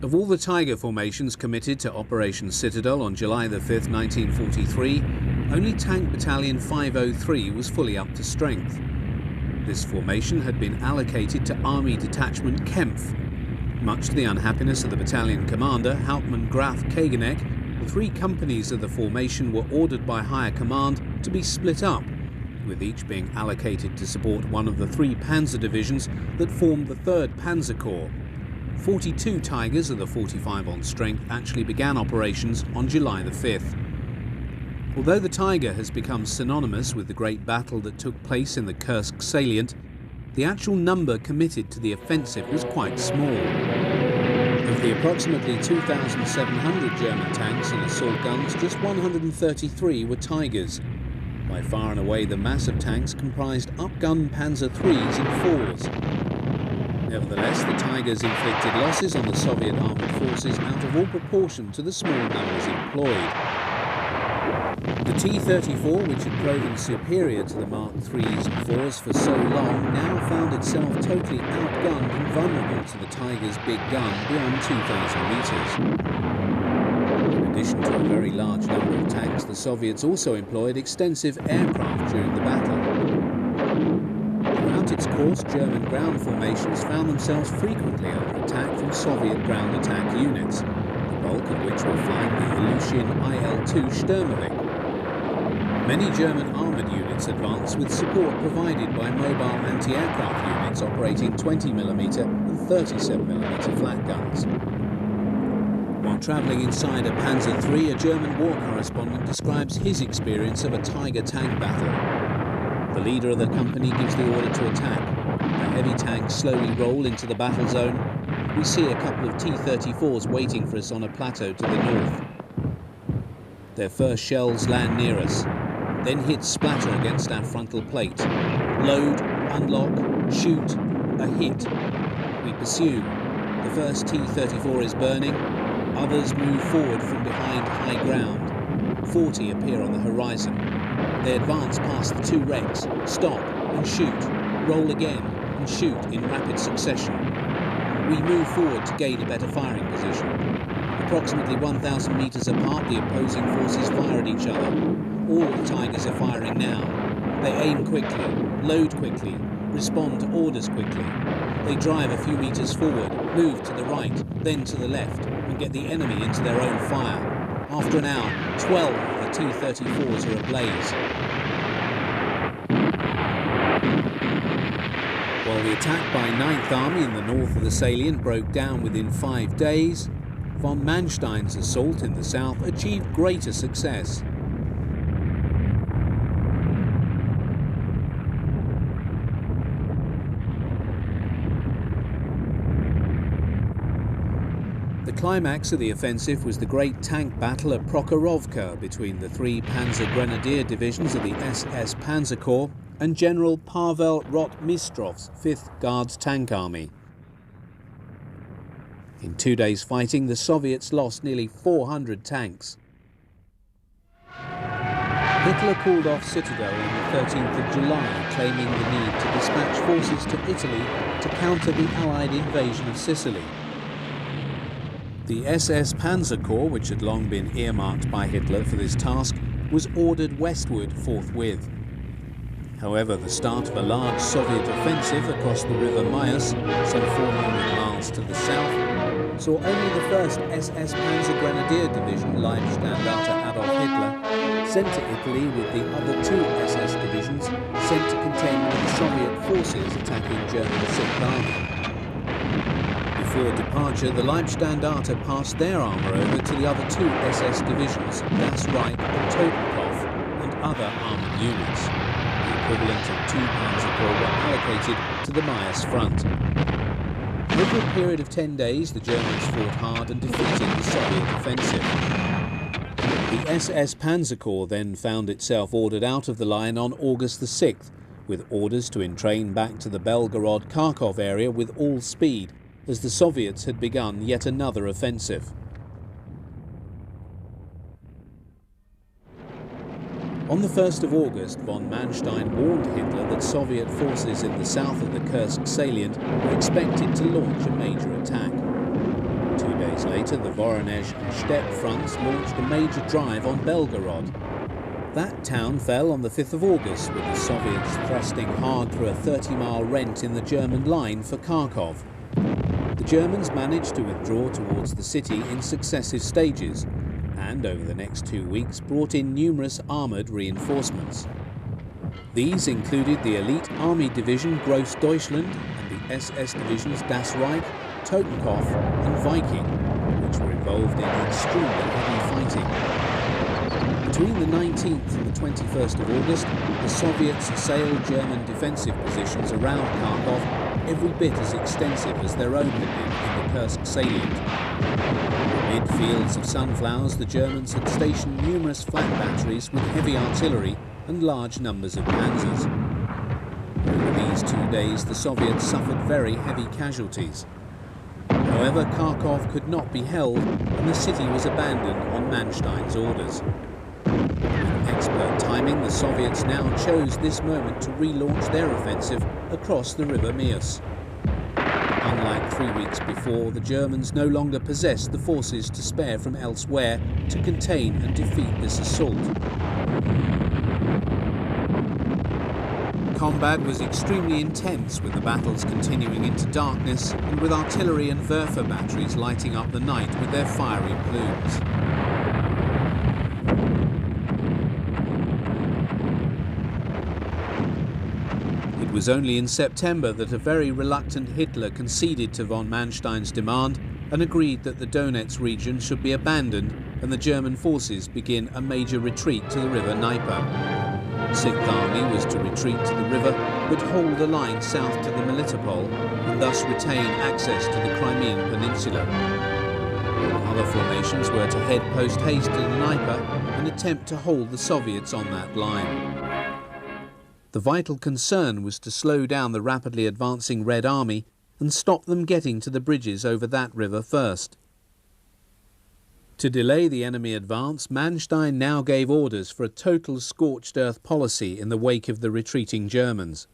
Of all the Tiger formations committed to Operation Citadel on July the 5th, 1943, only Tank Battalion 503 was fully up to strength. This formation had been allocated to Army Detachment Kempf. Much to the unhappiness of the battalion commander, Hauptmann Graf Kageneck, the 3 companies of the formation were ordered by higher command to be split up, with each being allocated to support one of the 3 Panzer divisions that formed the 3rd Panzer Corps. 42 Tigers of the 45 on strength actually began operations on July the 5th. Although the Tiger has become synonymous with the great battle that took place in the Kursk salient, the actual number committed to the offensive was quite small. Of the approximately 2,700 German tanks and assault guns, just 133 were Tigers. By far and away the mass of tanks comprised upgun Panzer IIIs and IVs. Nevertheless, the Tigers inflicted losses on the Soviet armed forces out of all proportion to the small numbers employed. The T-34, which had proven superior to the Mark IIIs and IVs for so long, now found itself totally outgunned and vulnerable to the Tiger's big gun beyond 2,000 metres. In addition to a very large number of tanks, the Soviets also employed extensive aircraft during the battle. Throughout its course, German ground formations found themselves frequently under attack from Soviet ground attack units, the bulk of which were flying the Ilyushin IL-2 Sturmovik. Many German armoured units advanced with support provided by mobile anti-aircraft units operating 20mm and 37mm flat guns. While travelling inside a Panzer III, a German war correspondent describes his experience of a Tiger tank battle. The leader of the company gives the order to attack. The heavy tanks slowly roll into the battle zone. We see a couple of T-34s waiting for us on a plateau to the north. Their first shells land near us, then hit splatter against our frontal plate. Load, unlock, shoot, a hit. We pursue. The first T-34 is burning. Others move forward from behind high ground. 40 appear on the horizon. They advance past the 2 wrecks, stop and shoot, roll again and shoot in rapid succession. We move forward to gain a better firing position. Approximately 1,000 metres apart, the opposing forces fire at each other. All the Tigers are firing now. They aim quickly, load quickly, respond to orders quickly. They drive a few metres forward, move to the right, then to the left, and get the enemy into their own fire. After an hour, 12 of the T-34s are ablaze. While the attack by 9th Army in the north of the salient broke down within 5 days, von Manstein's assault in the south achieved greater success. The climax of the offensive was the great tank battle at Prokhorovka between the 3 Panzer Grenadier divisions of the SS Panzer Corps and General Pavel Rotmistrov's 5th Guards Tank Army. In 2 days' fighting, the Soviets lost nearly 400 tanks. Hitler called off Citadel on the 13th of July, claiming the need to dispatch forces to Italy to counter the Allied invasion of Sicily. The SS Panzer Corps, which had long been earmarked by Hitler for this task, was ordered westward forthwith. However, the start of a large Soviet offensive across the River Mayas, some 400 miles to the south, saw only the 1st SS Panzer Grenadier Division, Leibstandarte Adolf Hitler, sent to Italy with the other 2 SS divisions sent to contend with the Soviet forces attacking German 6th Army. Before departure, the Leibstandarte passed their armour over to the other 2 SS divisions, Das Reich and Totenkopf, and other armoured units. The equivalent of 2 Panzer Corps were allocated to the Mayas front. Over a period of 10 days, the Germans fought hard and defeated the Soviet offensive. The SS Panzer Corps then found itself ordered out of the line on August the 6th, with orders to entrain back to the Belgorod-Kharkov area with all speed, as the Soviets had begun yet another offensive. On the 1st of August, von Manstein warned Hitler that Soviet forces in the south of the Kursk salient were expected to launch a major attack. 2 days days later, the Voronezh and Steppe fronts launched a major drive on Belgorod. That town fell on the 5th of August, with the Soviets thrusting hard through a 30-mile rent in the German line for Kharkov. The Germans managed to withdraw towards the city in successive stages, and over the next 2 weeks brought in numerous armoured reinforcements. These included the elite Army Division Gross Deutschland and the SS Divisions Das Reich, Totenkopf and Viking, which were involved in extremely heavy fighting. Between the 19th and the 21st of August, the Soviets assailed German defensive positions around Kharkov, every bit as extensive as their own had been in the Kursk salient. Amid fields of sunflowers, the Germans had stationed numerous flat batteries with heavy artillery and large numbers of panzers. Over these 2 days, the Soviets suffered very heavy casualties. However, Kharkov could not be held, and the city was abandoned on Manstein's orders. With expert timing, the Soviets now chose this moment to relaunch their offensive across the river Mius. Unlike 3 weeks before, the Germans no longer possessed the forces to spare from elsewhere to contain and defeat this assault. Combat was extremely intense, with the battles continuing into darkness and with artillery and Werfer batteries lighting up the night with their fiery plumes. It was only in September that a very reluctant Hitler conceded to von Manstein's demand and agreed that the Donetsk region should be abandoned and the German forces begin a major retreat to the river Dnieper. The Sixth Army was to retreat to the river, but hold the line south to the Melitopol and thus retain access to the Crimean Peninsula. All other formations were to head post-haste to the Dnieper and attempt to hold the Soviets on that line. The vital concern was to slow down the rapidly advancing Red Army and stop them getting to the bridges over that river first. To delay the enemy advance, Manstein now gave orders for a total scorched earth policy in the wake of the retreating Germans.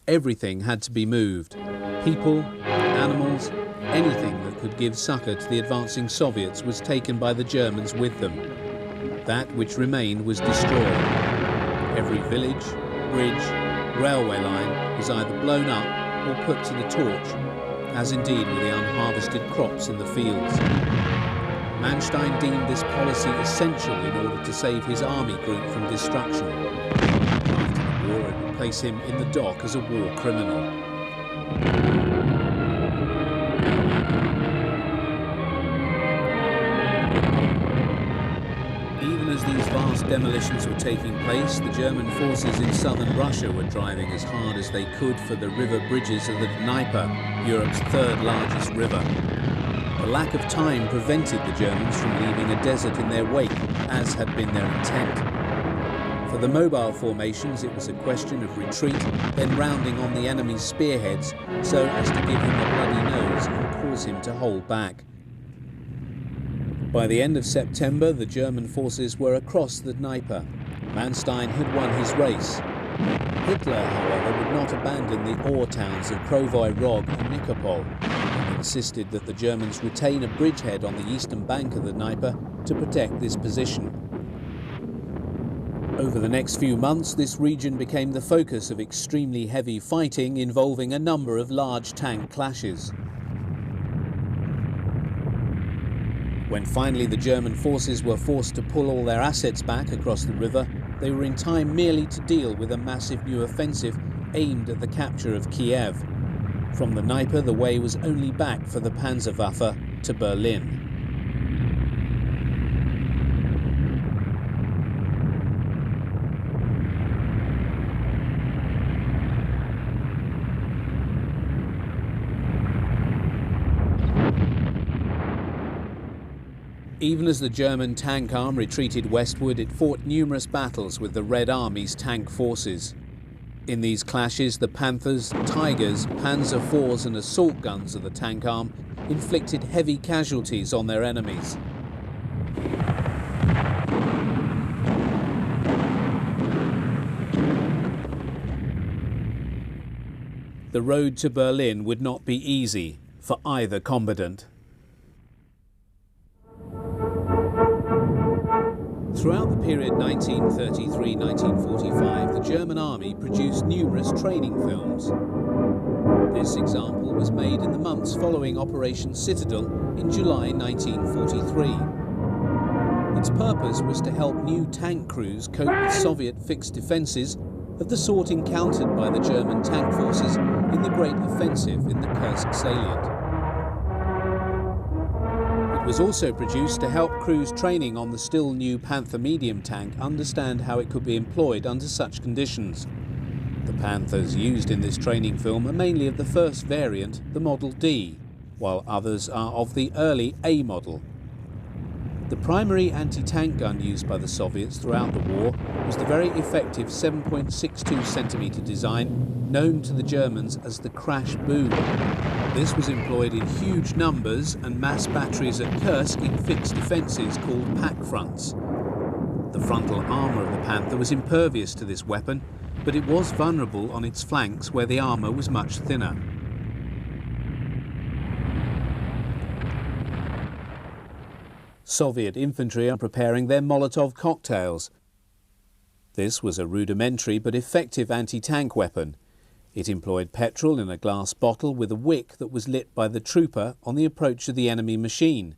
Everything had to be moved. People, animals, anything that could give succour to the advancing Soviets was taken by the Germans with them. That which remained was destroyed. Every village, bridge, railway line was either blown up or put to the torch, as indeed were the unharvested crops in the fields. Manstein deemed this policy essential in order to save his army group from destruction. After the war, it would place him in the dock as a war criminal. Even as these vast demolitions were taking place, the German forces in southern Russia were driving as hard as they could for the river bridges of the Dnieper, Europe's third largest river. The lack of time prevented the Germans from leaving a desert in their wake, as had been their intent. For the mobile formations, it was a question of retreat, then rounding on the enemy's spearheads, so as to give him a bloody nose and cause him to hold back. By the end of September, the German forces were across the Dnieper. Manstein had won his race. Hitler, however, would not abandon the ore towns of Krovy Rog and Nikopol, and insisted that the Germans retain a bridgehead on the eastern bank of the Dnieper to protect this position. Over the next few months, this region became the focus of extremely heavy fighting involving a number of large tank clashes. When finally the German forces were forced to pull all their assets back across the river, they were in time merely to deal with a massive new offensive aimed at the capture of Kiev. From the Dnieper, the way was only back for the Panzerwaffe to Berlin. Even as the German tank arm retreated westward, it fought numerous battles with the Red Army's tank forces. In these clashes, the Panthers, Tigers, Panzer IVs and assault guns of the tank arm inflicted heavy casualties on their enemies. The road to Berlin would not be easy for either combatant. Throughout the period 1933-1945, the German army produced numerous training films. This example was made in the months following Operation Citadel in July 1943. Its purpose was to help new tank crews cope with Soviet fixed defences of the sort encountered by the German tank forces in the Great Offensive in the Kursk salient. It was also produced to help crews training on the still new Panther medium tank understand how it could be employed under such conditions. The Panthers used in this training film are mainly of the first variant, the Model D, while others are of the early A model. The primary anti-tank gun used by the Soviets throughout the war was the very effective 7.62 centimetre design known to the Germans as the crash boom. This was employed in huge numbers and mass batteries at Kursk in fixed defences called pack fronts. The frontal armour of the Panther was impervious to this weapon, but it was vulnerable on its flanks where the armour was much thinner. Soviet infantry are preparing their Molotov cocktails. This was a rudimentary but effective anti-tank weapon. It employed petrol in a glass bottle with a wick that was lit by the trooper on the approach of the enemy machine.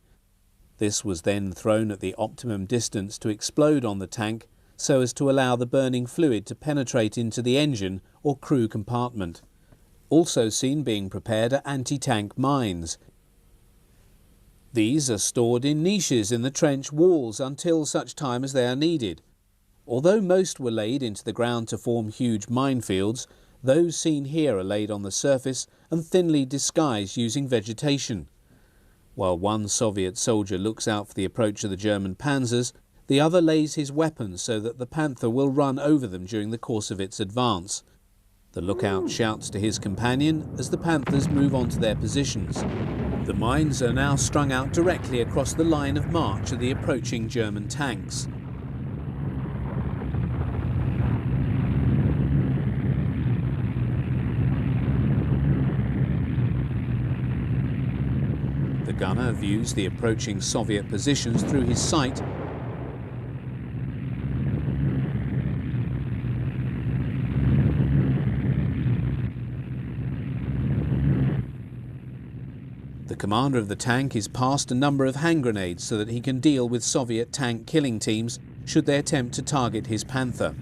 This was then thrown at the optimum distance to explode on the tank so as to allow the burning fluid to penetrate into the engine or crew compartment. Also seen being prepared are anti-tank mines. These are stored in niches in the trench walls until such time as they are needed. Although most were laid into the ground to form huge minefields, those seen here are laid on the surface and thinly disguised using vegetation. While one Soviet soldier looks out for the approach of the German Panzers, the other lays his weapons so that the Panther will run over them during the course of its advance. The lookout shouts to his companion as the Panthers move on to their positions. The mines are now strung out directly across the line of march of the approaching German tanks. The gunner views the approaching Soviet positions through his sight . The commander of the tank is passed a number of hand grenades so that he can deal with Soviet tank killing teams should they attempt to target his Panther.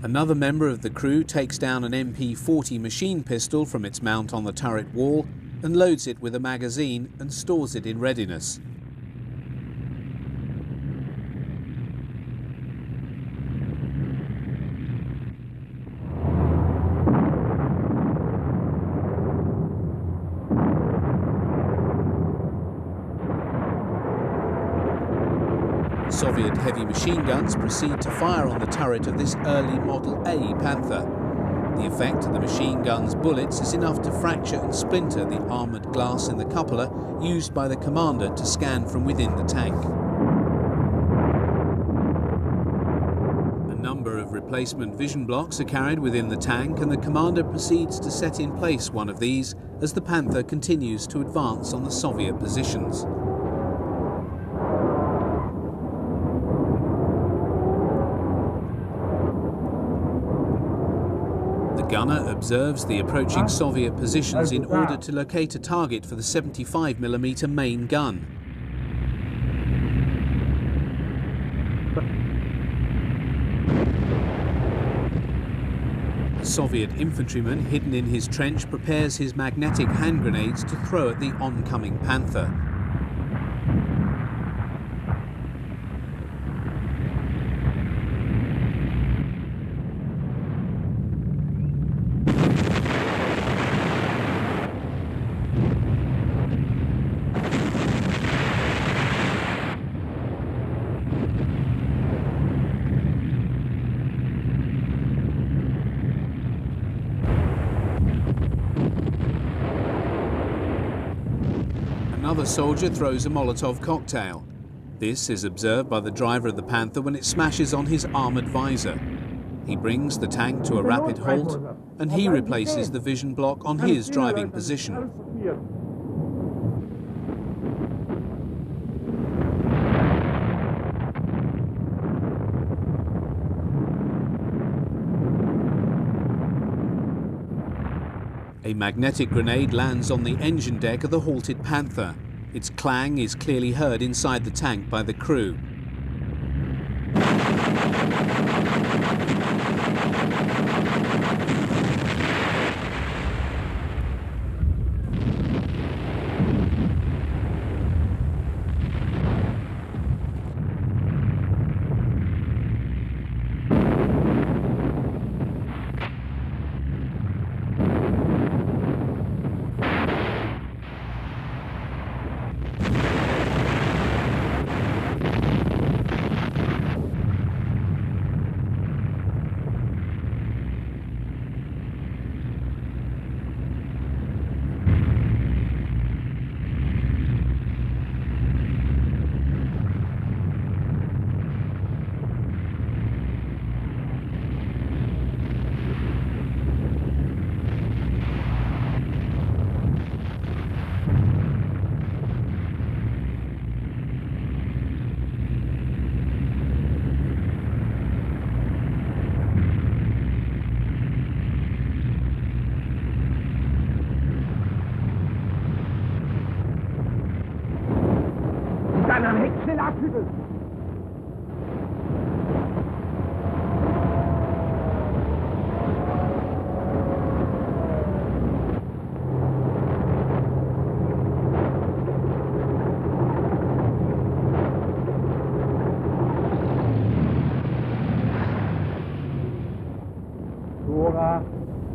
Another member of the crew takes down an MP-40 machine pistol from its mount on the turret wall and loads it with a magazine and stores it in readiness. Soviet heavy machine guns proceed to fire on the turret of this early Model A Panther. The effect of the machine gun's bullets is enough to fracture and splinter the armoured glass in the cupola used by the commander to scan from within the tank. A number of replacement vision blocks are carried within the tank, and the commander proceeds to set in place one of these as the Panther continues to advance on the Soviet positions. The gunner observes the approaching Soviet positions in order to locate a target for the 75mm main gun. A Soviet infantryman hidden in his trench prepares his magnetic hand grenades to throw at the oncoming Panther. Another soldier throws a Molotov cocktail. This is observed by the driver of the Panther when it smashes on his armoured visor. He brings the tank to a rapid halt and he replaces the vision block on his driving position. A magnetic grenade lands on the engine deck of the halted Panther. Its clang is clearly heard inside the tank by the crew.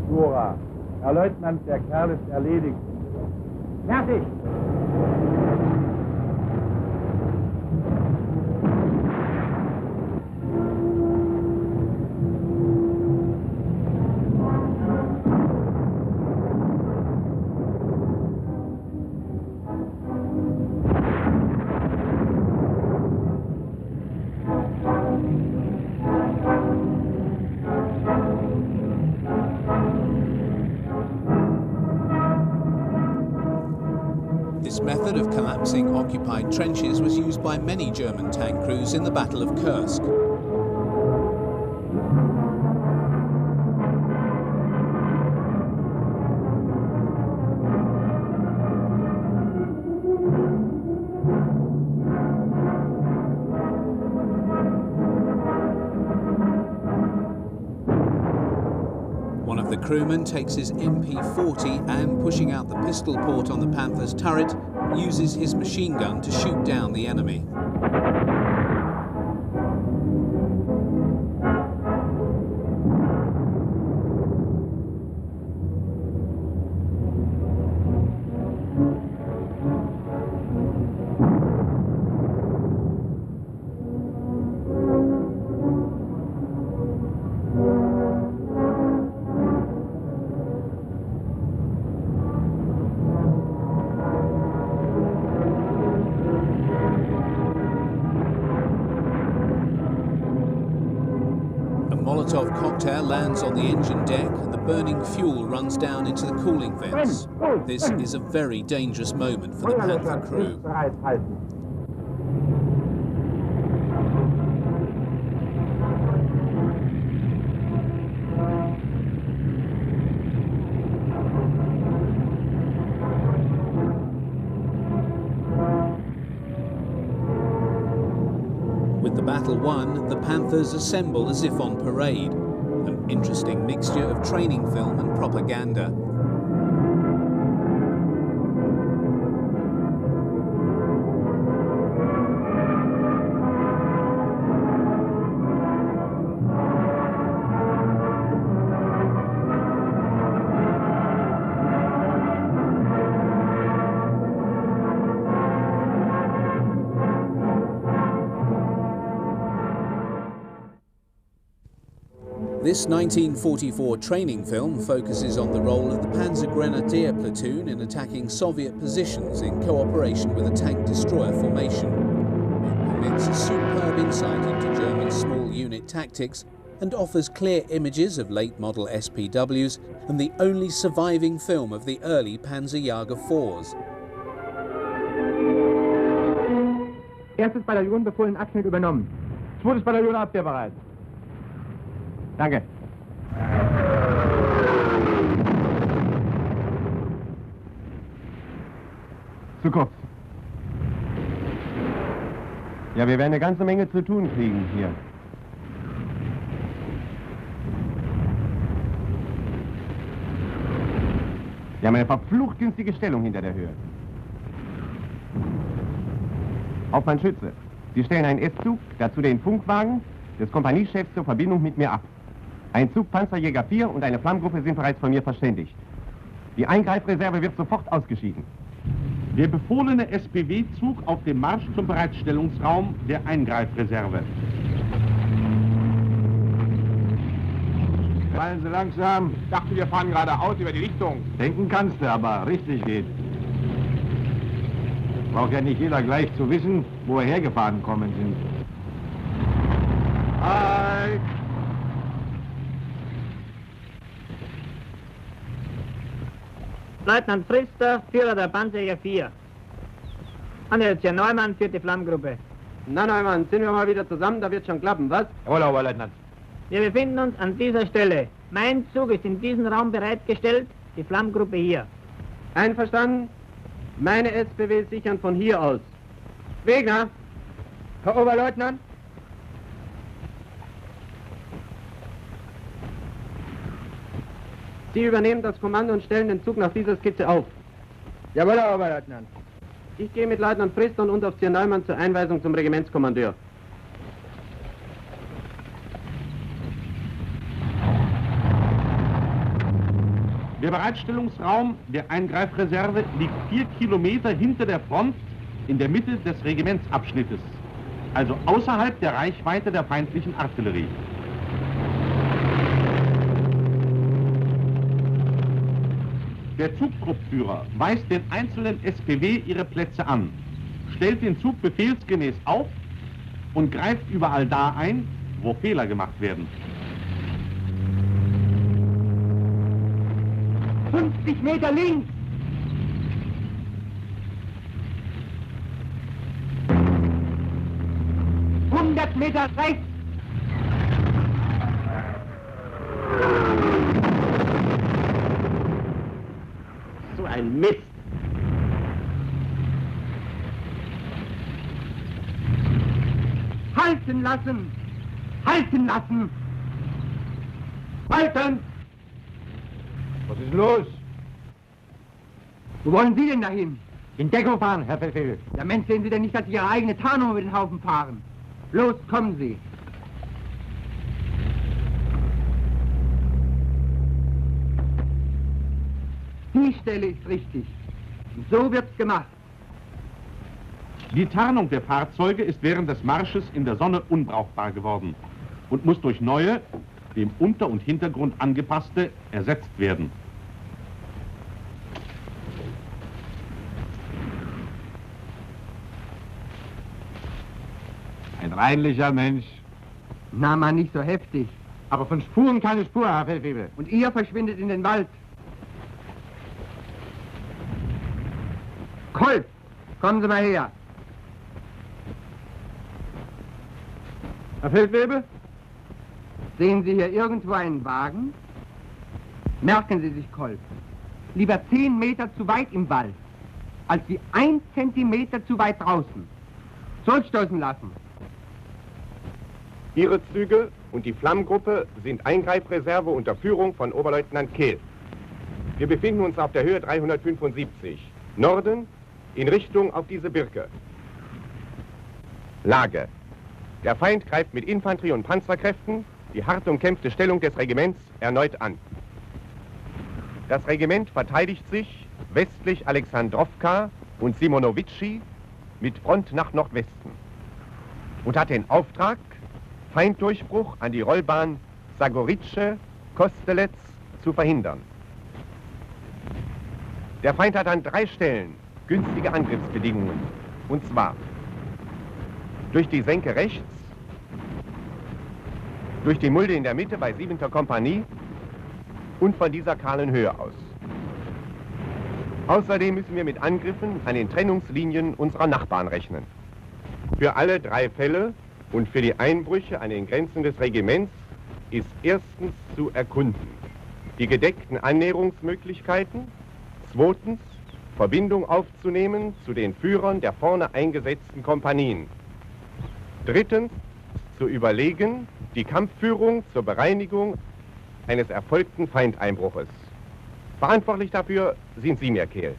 Dora. Herr Leutnant, der Kerl ist erledigt. Fertig! This method of collapsing occupied trenches was used by many German tank crews in the Battle of Kursk. One of the crewmen takes his MP40 and, pushing out the pistol port on the Panther's turret, uses his machine gun to shoot down the enemy. Molotov cocktail lands on the engine deck and the burning fuel runs down into the cooling vents. This is a very dangerous moment for the Panther crew. With the battle won, the Panthers assemble as if on parade, an interesting mixture of training film and propaganda. This 1944 training film focuses on the role of the Panzer Grenadier platoon in attacking Soviet positions in cooperation with a tank destroyer formation. It permits a superb insight into German small unit tactics and offers clear images of late model SPWs and the only surviving film of the early Panzer Jager 4s. Erstes Bataillon befohlen Abschnitt übernommen. Zweites Bataillon abwehrbereit. Danke. Zu kurz. Ja, wir werden eine ganze Menge zu tun kriegen hier. Wir haben eine verflucht günstige Stellung hinter der Höhe. Hauptmann Schütze, Sie stellen einen S-Zug, dazu den Funkwagen des Kompaniechefs zur Verbindung mit mir ab. Ein Zug Panzerjäger 4 und eine Flammgruppe sind bereits von mir verständigt. Die Eingreifreserve wird sofort ausgeschieden. Der befohlene SPW-Zug auf dem Marsch zum Bereitstellungsraum der Eingreifreserve. Fallen Sie langsam. Ich dachte, wir fahren geradeaus über die Richtung. Denken kannst du, aber richtig geht. Braucht ja nicht jeder gleich zu wissen, wo wir hergefahren kommen sind. Hi! Leutnant Frister, Führer der Panzerjäger 4. Anhältchen Neumann führt die Flammgruppe. Na Neumann, sind wir mal wieder zusammen, da wird schon klappen, was? Jawohl, Oberleutnant. Wir befinden uns an dieser Stelle. Mein Zug ist in diesem Raum bereitgestellt, die Flammgruppe hier. Einverstanden? Meine SPW sichern von hier aus. Wegner! Herr Oberleutnant? Sie übernehmen das Kommando und stellen den Zug nach dieser Skizze auf. Jawohl, Herr Oberleutnant. Ich gehe mit Leutnant Frister und Unteroffizier Neumann zur Einweisung zum Regimentskommandeur. Der Bereitstellungsraum der Eingreifreserve liegt 4 Kilometer hinter der Front in der Mitte des Regimentsabschnittes, also außerhalb der Reichweite der feindlichen Artillerie. Der Zugtruppführer weist den einzelnen SPW ihre Plätze an, stellt den Zug befehlsgemäß auf und greift überall da ein, wo Fehler gemacht werden. 50 Meter links! Meter rechts! So ein Mist! Halten lassen! Halten lassen! Halten! Was ist los? Wo wollen Sie denn dahin? In Deckung fahren, Herr Befehl. Ja, Mensch, sehen Sie denn nicht, dass Sie Ihre eigene Tarnung über den Haufen fahren? Los, kommen Sie! Die Stelle ist richtig. Und so wird's gemacht. Die Tarnung der Fahrzeuge ist während des Marsches in der Sonne unbrauchbar geworden und muss durch neue, dem Unter- und Hintergrund angepasste, ersetzt werden. Ein reinlicher Mensch. Na, mal nicht so heftig. Aber von Spuren keine Spur, Herr Feldwebel. Und ihr verschwindet in den Wald. Kolb, kommen Sie mal her. Herr Feldwebel? Sehen Sie hier irgendwo einen Wagen? Merken Sie sich, Kolb. Lieber 10 Meter zu weit im Wald, als wie 1 Zentimeter zu weit draußen. Zurückstoßen lassen. Ihre Züge und die Flammgruppe sind Eingreifreserve unter Führung von Oberleutnant Kehl. Wir befinden uns auf der Höhe 375, Norden, in Richtung auf diese Birke. Lage. Der Feind greift mit Infanterie- und Panzerkräften die hart umkämpfte Stellung des Regiments erneut an. Das Regiment verteidigt sich westlich Alexandrowka und Simonowici mit Front nach Nordwesten und hat den Auftrag, Feinddurchbruch an die Rollbahn Sagorice-Kostelec zu verhindern. Der Feind hat an 3 Stellen günstige Angriffsbedingungen, und zwar durch die Senke rechts, durch die Mulde in der Mitte bei 7. Kompanie und von dieser kahlen Höhe aus. Außerdem müssen wir mit Angriffen an den Trennungslinien unserer Nachbarn rechnen. Für alle 3 Fälle und für die Einbrüche an den Grenzen des Regiments ist erstens zu erkunden die gedeckten Annäherungsmöglichkeiten, zweitens Verbindung aufzunehmen zu den Führern der vorne eingesetzten Kompanien. Drittens, zu überlegen, die Kampfführung zur Bereinigung eines erfolgten Feindeinbruches. Verantwortlich dafür sind Sie, Merkel.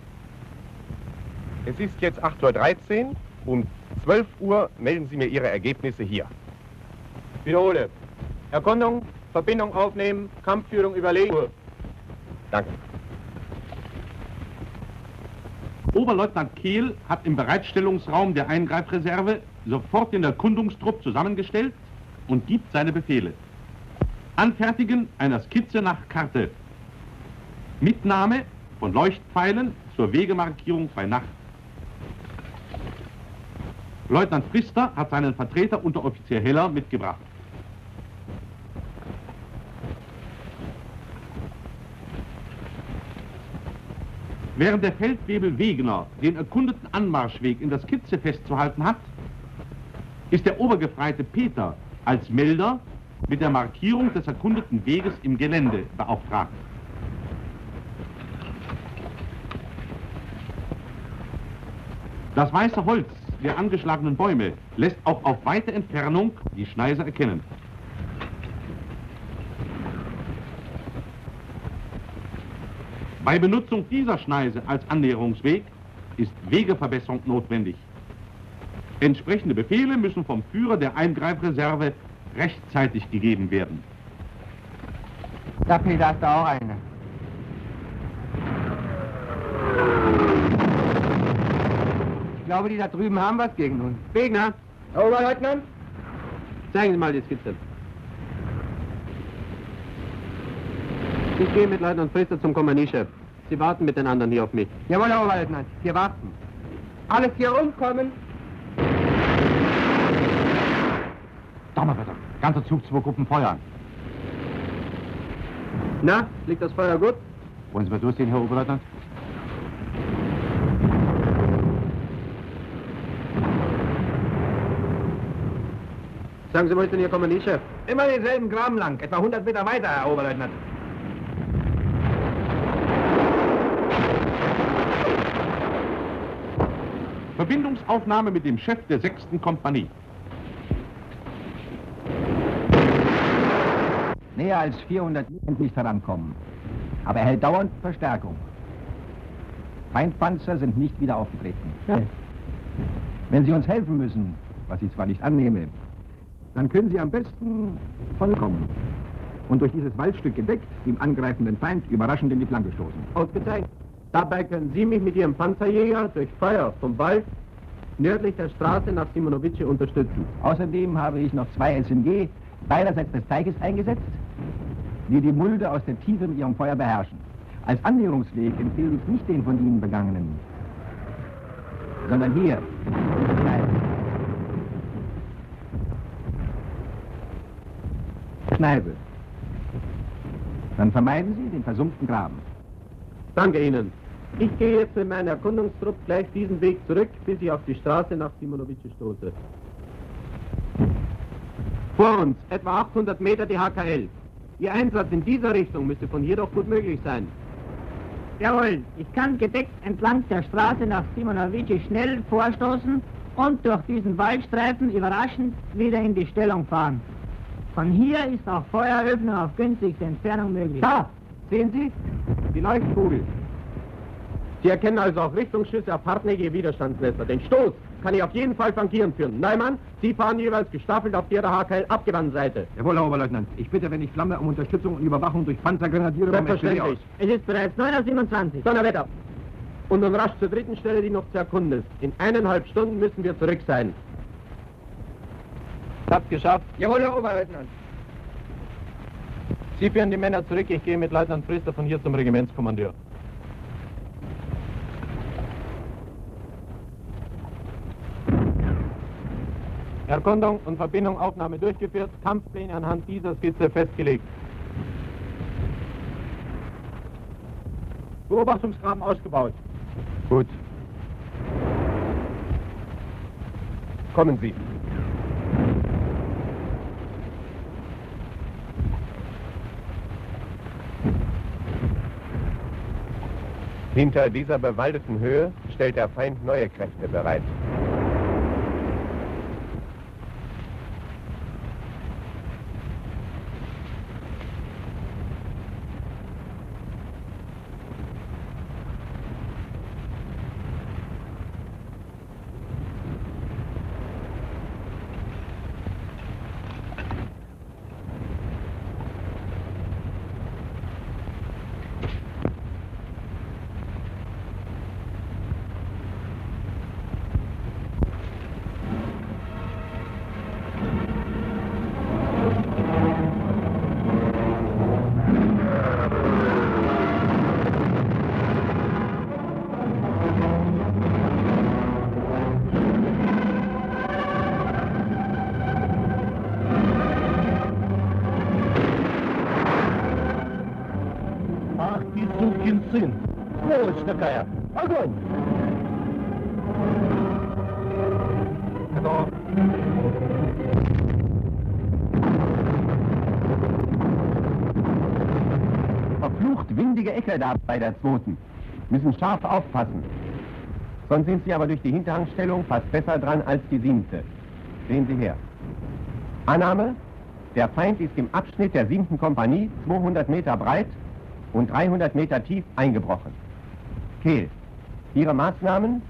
Es ist jetzt 8:13 Uhr. Um 12 Uhr melden Sie mir Ihre Ergebnisse hier. Wiederhole. Erkundung, Verbindung aufnehmen, Kampfführung überlegen. Danke. Oberleutnant Kehl hat im Bereitstellungsraum der Eingreifreserve sofort den Erkundungstrupp zusammengestellt und gibt seine Befehle. Anfertigen einer Skizze nach Karte. Mitnahme von Leuchtpfeilen zur Wegemarkierung bei Nacht. Leutnant Pfister hat seinen Vertreter Unteroffizier Heller mitgebracht. Während der Feldwebel Wegener den erkundeten Anmarschweg in der Skizze festzuhalten hat, ist der Obergefreite Peter als Melder mit der Markierung des erkundeten Weges im Gelände beauftragt. Das weiße Holz der angeschlagenen Bäume lässt auch auf weite Entfernung die Schneise erkennen. Bei Benutzung dieser Schneise als Annäherungsweg ist Wegeverbesserung notwendig. Entsprechende Befehle müssen vom Führer der Eingreifreserve rechtzeitig gegeben werden. Da, Peter, hast du auch eine. Ich glaube, die da drüben haben was gegen uns. Wegner, Herr Oberleutnant, zeigen Sie mal die Skizze. Ich gehe mit Leutnant Pfister zum Kompaniechef. Sie warten mit den anderen hier auf mich. Jawohl, Herr Oberleutnant, wir warten. Alles hier rumkommen. Donnerwetter, ganzer Zug, 2 Gruppen feuern. Na, liegt das Feuer gut? Wollen Sie mal durchsehen, Herr Oberleutnant? Sagen Sie, wo ist denn Ihr Kompaniechef? Immer denselben Graben lang, etwa 100 Meter weiter, Herr Oberleutnant. Verbindungsaufnahme mit dem Chef der 6. Kompanie. Näher als 400 Meter nicht herankommen. Aber er hält dauernd Verstärkung. Feindpanzer sind nicht wieder aufgetreten. Ja. Wenn Sie uns helfen müssen, was ich zwar nicht annehme, dann können Sie am besten vollkommen und durch dieses Waldstück gedeckt dem angreifenden Feind überraschend in die Flanke stoßen. Ausgezeichnet. Dabei können Sie mich mit Ihrem Panzerjäger durch Feuer vom Wald nördlich der Straße nach Simonovice unterstützen. Außerdem habe ich noch 2 SMG beiderseits des Teiches eingesetzt, die die Mulde aus der Tiefe mit ihrem Feuer beherrschen. Als Annäherungsweg empfehle ich nicht den von Ihnen begangenen, sondern hier. Schneise. Dann vermeiden Sie den versumpften Graben. Danke Ihnen. Ich gehe jetzt mit meinem Erkundungstrupp gleich diesen Weg zurück, bis ich auf die Straße nach Simonovice stoße. Vor uns, etwa 800 Meter die HKL. Ihr Einsatz in dieser Richtung müsste von hier doch gut möglich sein. Jawohl, ich kann gedeckt entlang der Straße nach Simonovice schnell vorstoßen und durch diesen Waldstreifen überraschend wieder in die Stellung fahren. Von hier ist auch Feueröffnung auf günstigste Entfernung möglich. Da, sehen Sie? Die Leuchtkugel. Sie erkennen also auch Richtungsschüsse auf hartnäckige Widerstandsmesser. Den Stoß kann ich auf jeden Fall flankieren führen. Neumann, Sie fahren jeweils gestaffelt auf der HKL abgewandten Seite. Jawohl, Herr Oberleutnant. Ich bitte, wenn ich flamme, um Unterstützung und Überwachung durch Panzergrenadiere beim SPD aus. Selbstverständlich. Es ist bereits 9:27 Uhr. Donnerwetter. Und nun rasch zur 3. Stelle, die noch zu erkunden ist. In 1,5 Stunden müssen wir zurück sein. Habt geschafft. Jawohl, Herr Oberleutnant. Sie führen die Männer zurück. Ich gehe mit Leutnant Pfister von hier zum Regimentskommandeur. Erkundung und Verbindung Aufnahme durchgeführt, Kampfpläne anhand dieser Skizze festgelegt. Beobachtungsgraben ausgebaut. Gut. Kommen Sie. Hinter dieser bewaldeten Höhe stellt der Feind neue Kräfte bereit. Сын, сволочь такая! Огонь! Готово. Verflucht windige Ecke da bei der zweiten. Müssen scharf aufpassen. Sonst sind Sie aber durch die Hinterhangstellung fast besser dran als die 7. Sehen Sie her. Annahme, der Feind ist im Abschnitt der 7. Kompanie 200 Meter breit und 300 Meter tief eingebrochen. Kehl, Ihre Maßnahmen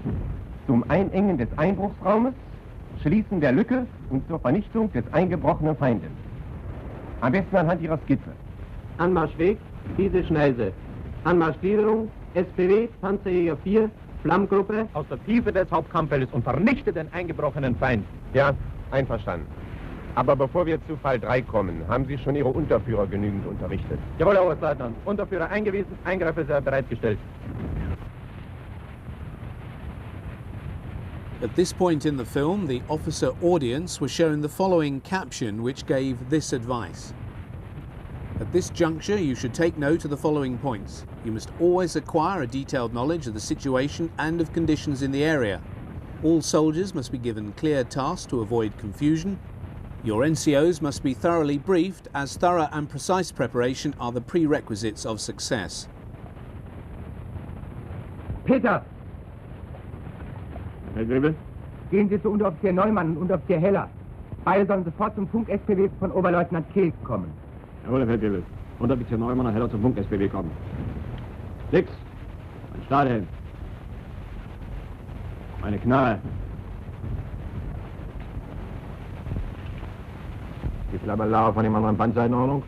zum Einengen des Einbruchsraumes, Schließen der Lücke und zur Vernichtung des eingebrochenen Feindes. Am besten anhand Ihrer Skizze. Anmarschweg, diese Schneise. Anmarschgliederung, SPW, Panzerjäger 4, Flammgruppe. Aus der Tiefe des Hauptkampffeldes und vernichte den eingebrochenen Feind. Ja, einverstanden. Aber bevor wir zu Fall 3 kommen, haben Sie schon Ihre Unterführer genügend unterrichtet? Jawohl, Herr Oberstleutnant. Unterführer eingewiesen, Eingreifreserve bereitgestellt. At this point in the film, the officer audience was shown the following caption which gave this advice. At this juncture, you should take note of the following points. You must always acquire a detailed knowledge of the situation and of conditions in the area. All soldiers must be given clear tasks to avoid confusion. Your NCOs must be thoroughly briefed, as thorough and precise preparation are the prerequisites of success. Peter, Herr Grübel? gehen Sie zu Unteroffizier Neumann und Unteroffizier Heller. Beide sollen sofort zum Funk-SPW von Oberleutnant Kehl kommen. Jawohl, Herr Grübel. Unteroffizier Neumann und Heller zum Funk-SPW kommen. Nix. Ein Stahlhelm. Eine Knarre. Die Flammelauer von dem anderen Panzer in Ordnung?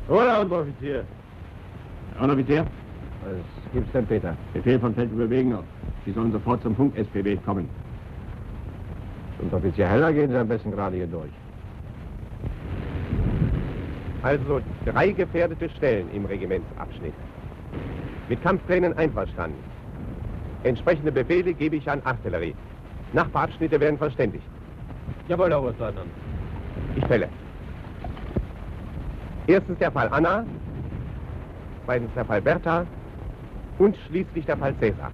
Oder, Unteroffizier? Herr Unteroffizier? Was gibt's denn, Peter? Befehl von Feldwebel Wegener. Sie sollen sofort zum Funk-SPW kommen. Unteroffizier Heller, gehen Sie am besten gerade hier durch. Also 3 gefährdete Stellen im Regimentsabschnitt. Mit Kampfplänen einverstanden. Entsprechende Befehle gebe ich an Artillerie. Nachbarabschnitte werden verständigt. Jawohl, Herr Oberstleutnant. Ich fälle. Erstens der Fall Anna, zweitens der Fall Bertha und schließlich der Fall Cäsar.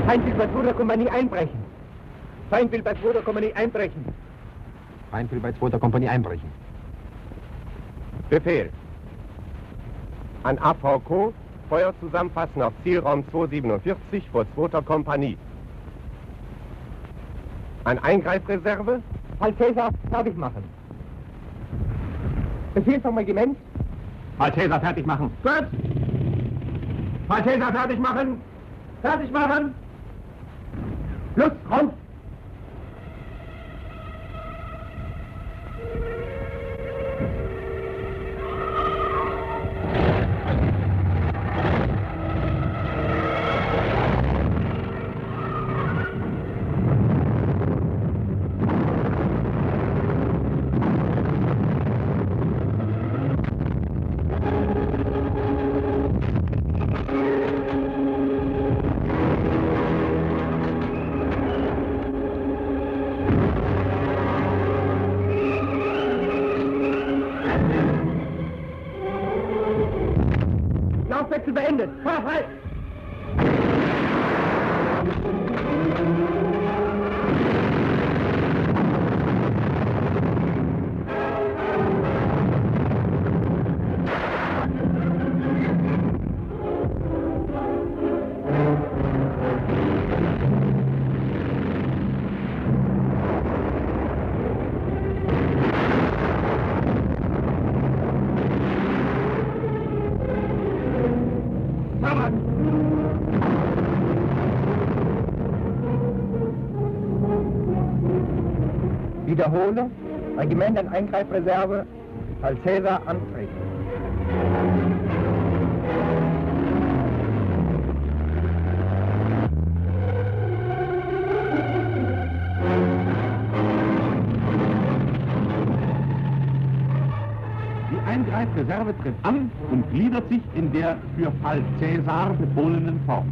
Feind will bei 2. Kompanie einbrechen. Feind will bei 2. Kompanie einbrechen. Feind will bei 2. Kompanie einbrechen. Befehl. An AVK, Feuer zusammenfassen auf Zielraum 247 vor 2. Kompanie. An Eingreifreserve. Fall Cäsar fertig machen. Befehl vom Regiment. Fall Cäsar fertig machen. Gut. Fall Cäsar fertig machen. Fertig machen. Los, raus! Laufwechsel beendet. Feuer frei! wiederhole, Regiment in Eingreifreserve, Fall Cäsar antreten. Die Eingreifreserve tritt an und gliedert sich in der für Fall Cäsar befohlenen Form.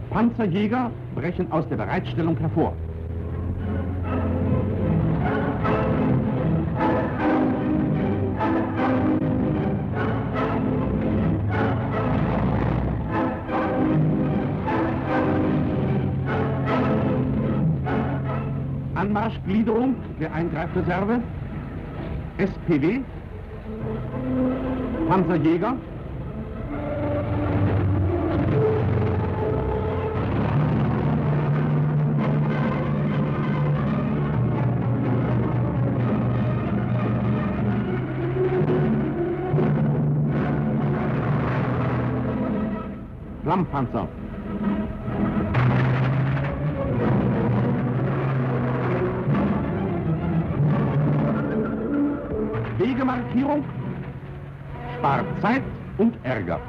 Panzerjäger brechen aus der Bereitstellung hervor. Anmarschgliederung der Eingreifreserve, SPW, Panzerjäger, Flammpanzer. Wegemarkierung spart Zeit und Ärger.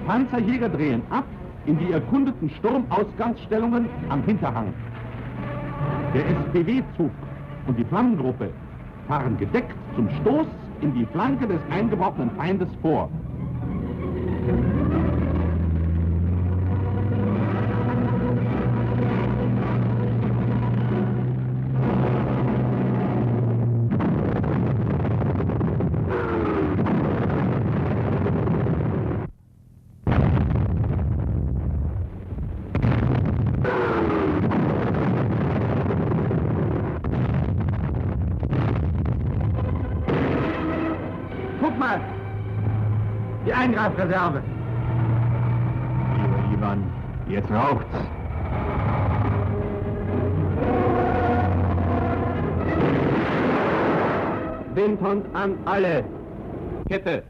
Panzerjäger drehen ab in die erkundeten Sturmausgangsstellungen am Hinterhang. Der SPW-Zug und die Flammengruppe fahren gedeckt zum Stoß in die Flanke des eingebrochenen Feindes vor. Guck mal! Die Eingreifreserve! Lieber Ivan, jetzt raucht's. Windhund an alle. Kette.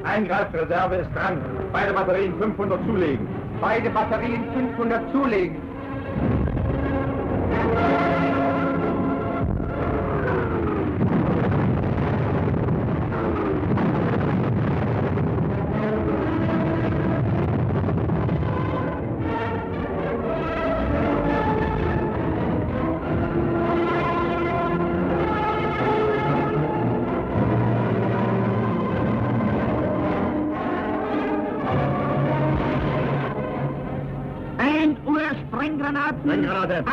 Eingreifreserve ist dran. Beide Batterien 500 zulegen. Beide Batterien 500 zulegen. Sprenggranaten. 800.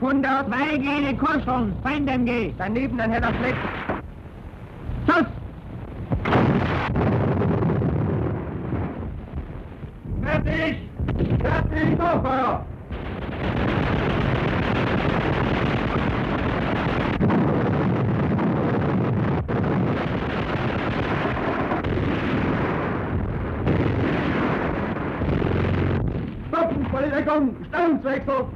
2 kleine Kugeln. Feind MG. Daneben ein heller Fleck. Schuss. Fertig! Fertig! Durchfeuer! Stoppen! Volle Deckung! Stellungswechsel!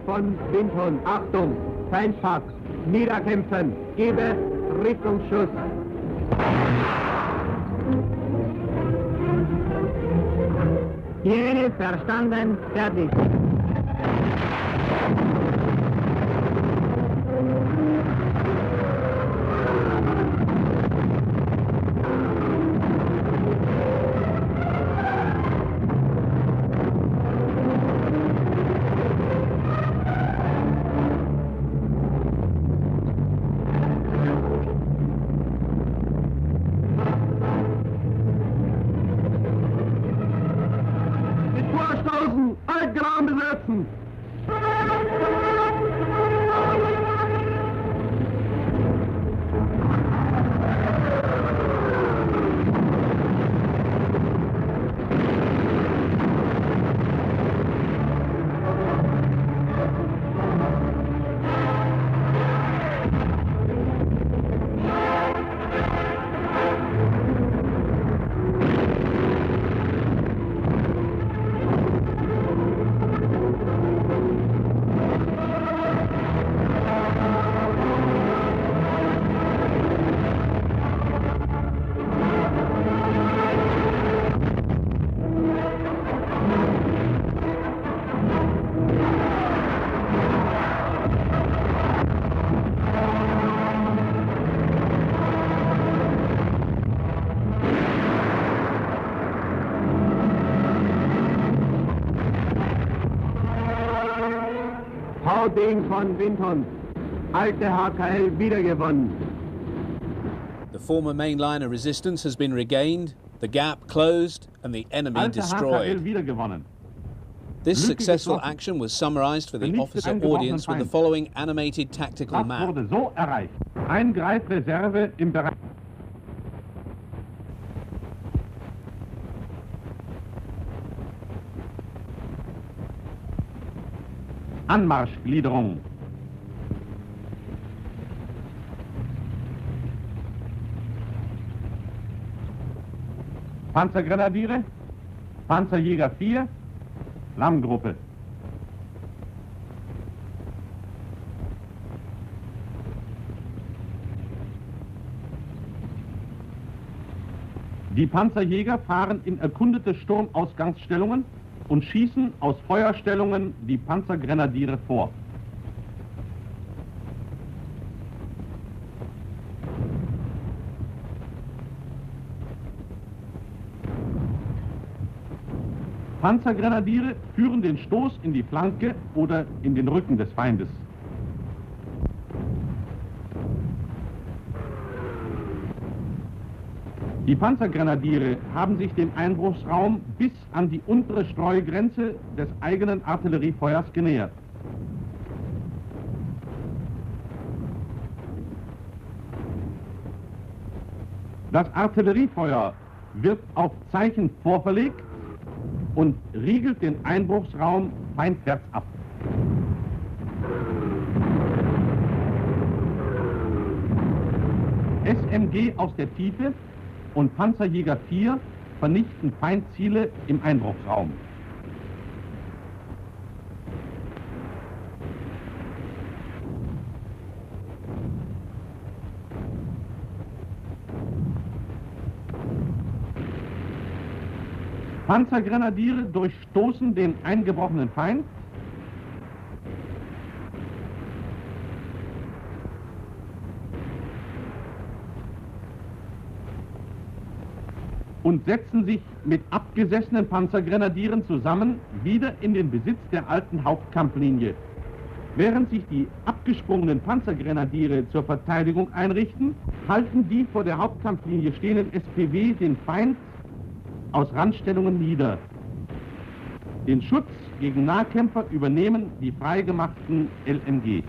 Von Windhund. Achtung! Feindschlag. Niederkämpfen. Gebe Richtungsschuss. Hygiene verstanden, fertig. Altgraben besetzen! Ding von Windhund. Alte HKL wiedergewonnen. The former mainliner resistance has been regained, the gap closed, and the enemy Alte destroyed. HKL wiedergewonnen. This successful action was summarized for the officer audience with the following animated tactical Das map. wurde so erreicht. Eingreifreserve im Bereich. Anmarschgliederung. Panzergrenadiere, Panzerjäger 4, Flammengruppe. Die Panzerjäger fahren in erkundete Sturmausgangsstellungen und schießen aus Feuerstellungen die Panzergrenadiere vor. Panzergrenadiere führen den Stoß in die Flanke oder in den Rücken des Feindes. Die Panzergrenadiere haben sich dem Einbruchsraum bis an die untere Streugrenze des eigenen Artilleriefeuers genähert. Das Artilleriefeuer wird auf Zeichen vorverlegt und riegelt den Einbruchsraum feindwärts ab. SMG aus der Tiefe und Panzerjäger 4 vernichten Feindziele im Einbruchsraum. Panzergrenadiere durchstoßen den eingebrochenen Feind. Und setzen sich mit abgesessenen Panzergrenadieren zusammen wieder in den Besitz der alten Hauptkampflinie. Während sich die abgesprungenen Panzergrenadiere zur Verteidigung einrichten, halten die vor der Hauptkampflinie stehenden SPW den Feind aus Randstellungen nieder. Den Schutz gegen Nahkämpfer übernehmen die freigemachten LMG.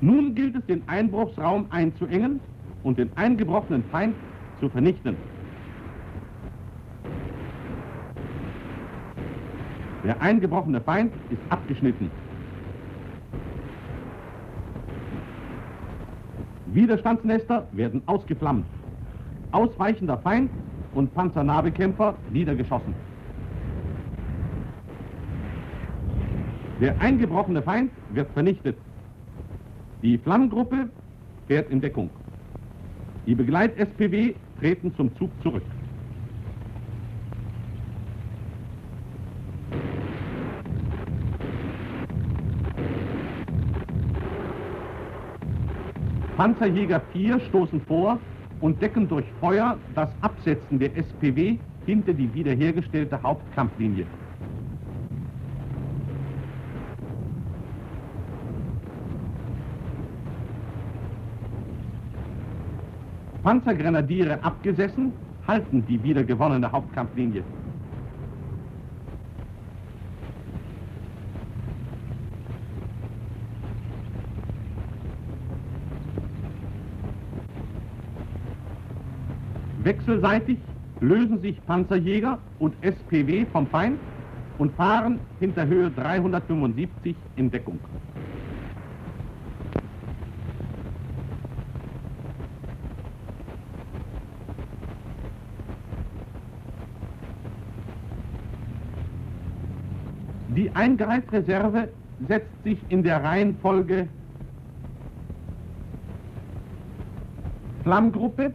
Nun gilt es, den Einbruchsraum einzuengen und den eingebrochenen Feind zu vernichten. Der eingebrochene Feind ist abgeschnitten. Widerstandsnester werden ausgeflammt. Ausweichender Feind und Panzernahbekämpfer niedergeschossen. Der eingebrochene Feind wird vernichtet. Die Flammengruppe fährt in Deckung. Die Begleit-SPW treten zum Zug zurück. Panzerjäger 4 stoßen vor und decken durch Feuer das Absetzen der SPW hinter die wiederhergestellte Hauptkampflinie. Panzergrenadiere abgesessen, halten die wiedergewonnene Hauptkampflinie. Wechselseitig lösen sich Panzerjäger und SPW vom Feind und fahren hinter Höhe 375 in Deckung. Die Eingreifreserve setzt sich in der Reihenfolge Flammgruppe,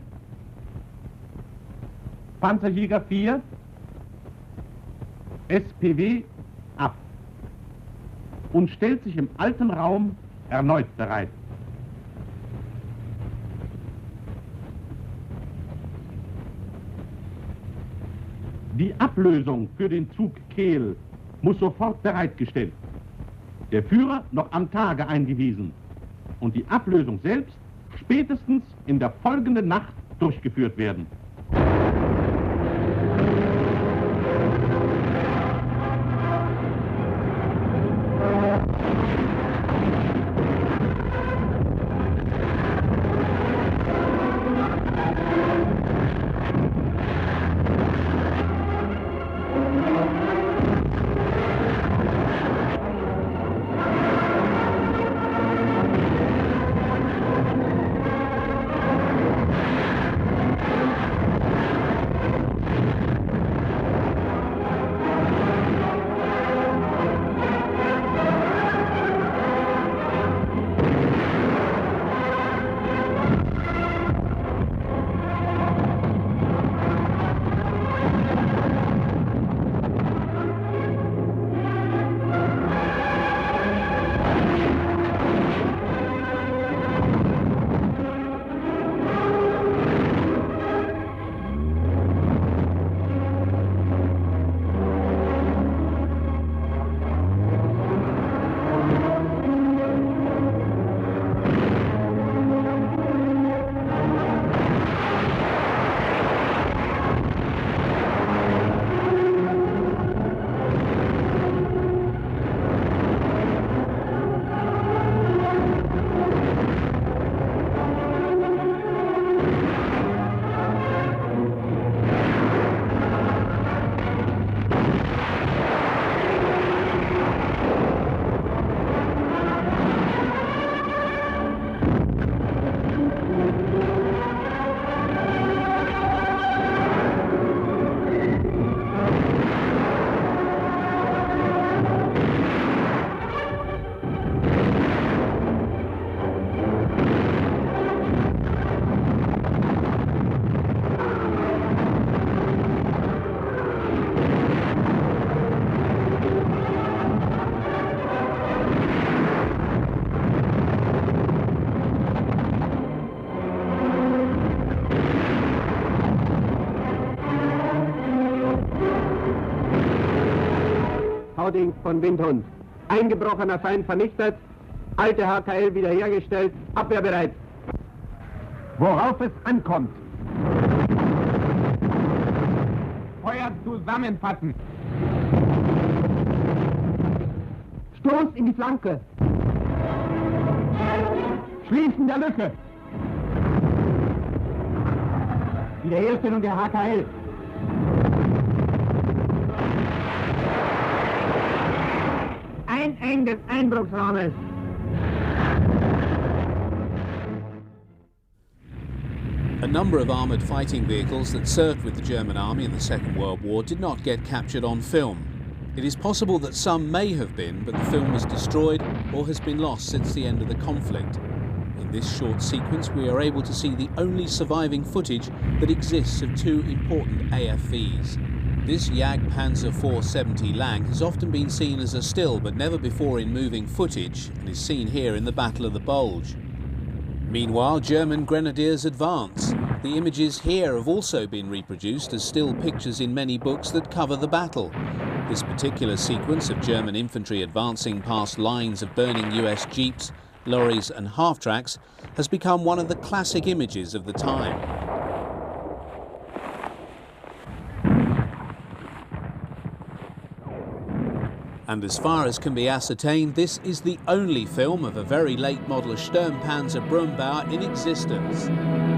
Panzerjäger 4, SPW ab und stellt sich im alten Raum erneut bereit. Die Ablösung für den Zug Kehl muss sofort bereitgestellt, der Führer noch am Tage eingewiesen und die Ablösung selbst spätestens in der folgenden Nacht durchgeführt werden. Hauding von Windhund. Eingebrochener Feind vernichtet, alte HKL wiederhergestellt, abwehrbereit. Worauf es ankommt. Feuer zusammenfassen. Stoß in die Flanke. Schließen der Lücke. Wiederherstellung der HKL. Eng des Einbruchsraumes. A number of armoured fighting vehicles that served with the German army in the Second World War did not get captured on film. It is possible that some may have been, but the film was destroyed or has been lost since the end of the conflict. In this short sequence we are able to see the only surviving footage that exists of two important AFVs. This Panzer 470 Lang has often been seen as a still but never before in moving footage and is seen here in the Battle of the Bulge. Meanwhile, German grenadiers advance. The images here have also been reproduced as still pictures in many books that cover the battle. This particular sequence of German infantry advancing past lines of burning US jeeps, lorries and half-tracks has become one of the classic images of the time. And as far as can be ascertained, this is the only film of a very late model Sturmpanzer Brummbauer in existence.